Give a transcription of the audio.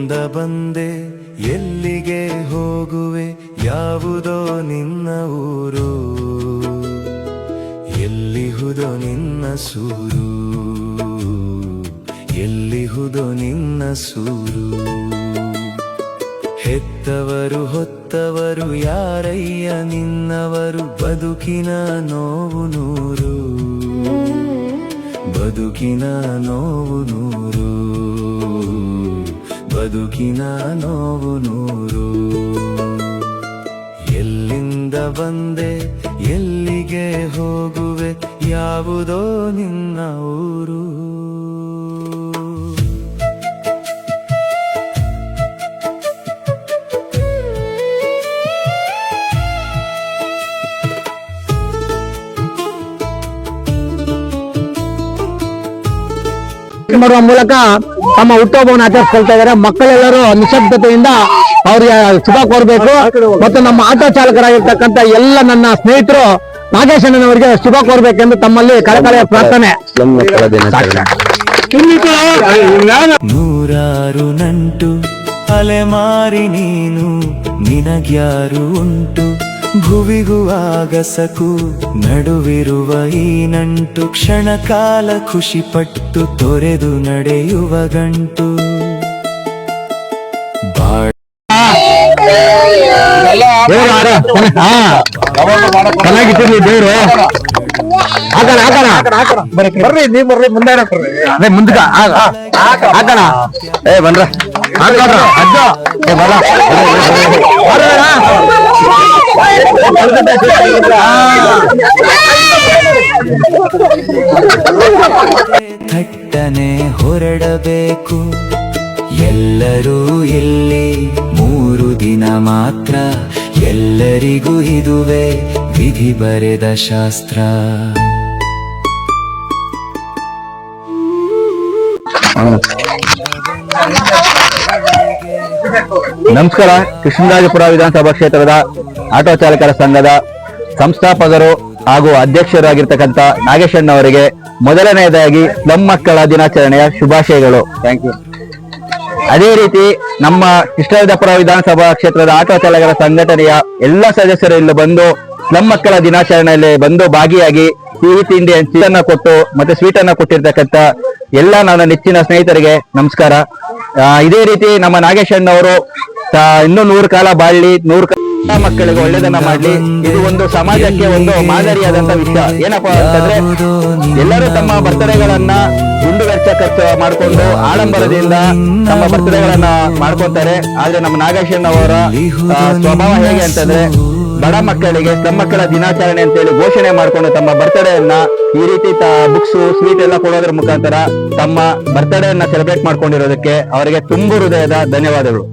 ಎಲ್ಲಿಂದ ಬಂದೆ ಎಲ್ಲಿಗೆ ಹೋಗುವೆ ಯಾವುದೋ ನಿನ್ನ ಊರು ಎಲ್ಲಿಹುದೋ ನಿನ್ನ ಸೂರು ಎಲ್ಲಿಹುದೋ ನಿನ್ನ ಸೂರು ಹೆತ್ತವರು ಹೊತ್ತವರು ಯಾರಯ್ಯ ನಿನ್ನವರು ಬದುಕಿನ ನೋವು ನೂರು ಬದುಕಿನ ನೋವು ನೂರು ಬದುಕಿನ ನೋವು ನೂರು ಎಲ್ಲಿಂದ ಬಂದೆ ಎಲ್ಲಿಗೆ ಹೋಗುವೆ ಯಾವುದೋ ನಿನ್ನ ಊರು ಮಾಡುವ ಮೂಲಕ ತಮ್ಮ ಹುಟ್ಟುಹಬ್ಬವನ್ನು ಆಚರಿಸ್ಕೊಳ್ತಾ ಇದ್ದಾರೆ. ಮಕ್ಕಳೆಲ್ಲರೂ ನಿಶಬ್ದತೆಯಿಂದ ಅವ್ರಿಗೆ ಶುಭ ಕೋರಬೇಕು ಮತ್ತು ನಮ್ಮ ಆಟೋ ಚಾಲಕರಾಗಿರ್ತಕ್ಕಂಥ ಎಲ್ಲ ನನ್ನ ಸ್ನೇಹಿತರು ನಾಗೇಶ್ ಅಣ್ಣನವರಿಗೆ ಶುಭ ಕೋರಬೇಕೆಂದು ತಮ್ಮಲ್ಲಿ ಕಳಕಳಿಯ ಪ್ರಾರ್ಥನೆ. ನೂರಾರು ನಂಟು ಅಲೆಮಾರಿ ನೀನು ನಿನಗ್ಯಾರು ಉಂಟು ಭುವಿಗೂ ಆಗಸಕು ನಡುವಿರುವ ಈ ನಂಟು ಕ್ಷಣ ಕಾಲ ಖುಷಿಪಟ್ಟು ತೊರೆದು ನಡೆಯುವ ಗಂಟು ಚೆನ್ನಾಗಿಟ್ಟಿರ್ಲಿ ದೇವ್ರು ಬರ್ರಿ ನೀವ್ ಬರ್ರಿ ಮುಂದೆ ಮುಂದಕ ಹಾಕಣ ಏ ಬನ್ರ ಅಜ್ಜ ಏ ಬರ ಥಟ್ಟನೆ ಹೊರಡಬೇಕು ಎಲ್ಲರೂ ಇಲ್ಲಿ 3 ದಿನ ಮಾತ್ರ ಎಲ್ಲರಿಗೂ ಇದುವೇ ವಿಧಿ ಬರೆದ ಶಾಸ್ತ್ರ ನಮಸ್ಕಾರ. ಕೃಷ್ಣರಾಜಪುರ ವಿಧಾನಸಭಾ ಕ್ಷೇತ್ರದ ಆಟೋ ಚಾಲಕರ ಸಂಘದ ಸಂಸ್ಥಾಪಕರು ಹಾಗೂ ಅಧ್ಯಕ್ಷರಾಗಿರ್ತಕ್ಕಂಥ ನಾಗೇಶಣ್ಣ ಅವರಿಗೆ ಮೊದಲನೆಯದಾಗಿ ಸ್ಲಂ ಮಕ್ಕಳ ದಿನಾಚರಣೆಯ ಶುಭಾಶಯಗಳು. Thank you. ಅದೇ ರೀತಿ ನಮ್ಮ ಕೃಷ್ಣರಾಜಪುರ ವಿಧಾನಸಭಾ ಕ್ಷೇತ್ರದ ಆಟೋ ಚಾಲಕರ ಸಂಘಟನೆಯ ಎಲ್ಲ ಸದಸ್ಯರು ಇಲ್ಲಿ ಬಂದು ಸ್ಲಂ ಮಕ್ಕಳ ದಿನಾಚರಣೆಯಲ್ಲಿ ಬಂದು ಭಾಗಿಯಾಗಿ ಸಿಹಿ ತಿಂಡಿ ಹಂಚನ್ನ ಕೊಟ್ಟು ಮತ್ತೆ ಸ್ವೀಟ್ ಅನ್ನ ಕೊಟ್ಟಿರ್ತಕ್ಕಂಥ ಎಲ್ಲ ನನ್ನ ನೆಚ್ಚಿನ ಸ್ನೇಹಿತರಿಗೆ ನಮಸ್ಕಾರ. ಇದೇ ರೀತಿ ನಮ್ಮ ನಾಗೇಶಣ್ಣ ಅವರು ಇನ್ನೂ 100 ಕಾಲ ಬಾಳ್ಲಿ 100 ಮಕ್ಕಳಿಗೆ ಒಳ್ಳೇದನ್ನ ಮಾಡ್ಲಿ. ಇದು ಒಂದು ಸಮಾಜಕ್ಕೆ ಒಂದು ಮಾದರಿಯಾದಂತ ವಿಷಯ. ಏನಪ್ಪಾ ಅಂತಂದ್ರೆ ಎಲ್ಲರೂ ತಮ್ಮ ಬರ್ತಡೆಗಳನ್ನ ದುಂಡು ವೆಚ್ಚ ಖರ್ಚು ಮಾಡ್ಕೊಂಡು ಆಡಂಬರದಿಂದ ತಮ್ಮ ಬರ್ತಡೆಗಳನ್ನ ಮಾಡ್ಕೊಂತಾರೆ. ಆದ್ರೆ ನಮ್ಮ ನಾಗೇಶಣ್ಣ ಅವರ ಸ್ವಭಾವ ಹೇಗೆ ಅಂತಂದ್ರೆ ಬಡ ಮಕ್ಕಳಿಗೆ ಸ್ಲಂ ಮಕ್ಕಳ ದಿನಾಚರಣೆ ಅಂತೇಳಿ ಘೋಷಣೆ ಮಾಡ್ಕೊಂಡು ತಮ್ಮ ಬರ್ತಡೆಯನ್ನ ಈ ರೀತಿ ಬುಕ್ಸ್ ಸ್ವೀಟ್ ಎಲ್ಲ ಕೊಡೋದ್ರ ಮುಖಾಂತರ ತಮ್ಮ ಬರ್ತಡೆಯನ್ನ ಸೆಲೆಬ್ರೇಟ್ ಮಾಡ್ಕೊಂಡಿರೋದಕ್ಕೆ ಅವರಿಗೆ ತುಂಬು ಹೃದಯದ ಧನ್ಯವಾದಗಳು.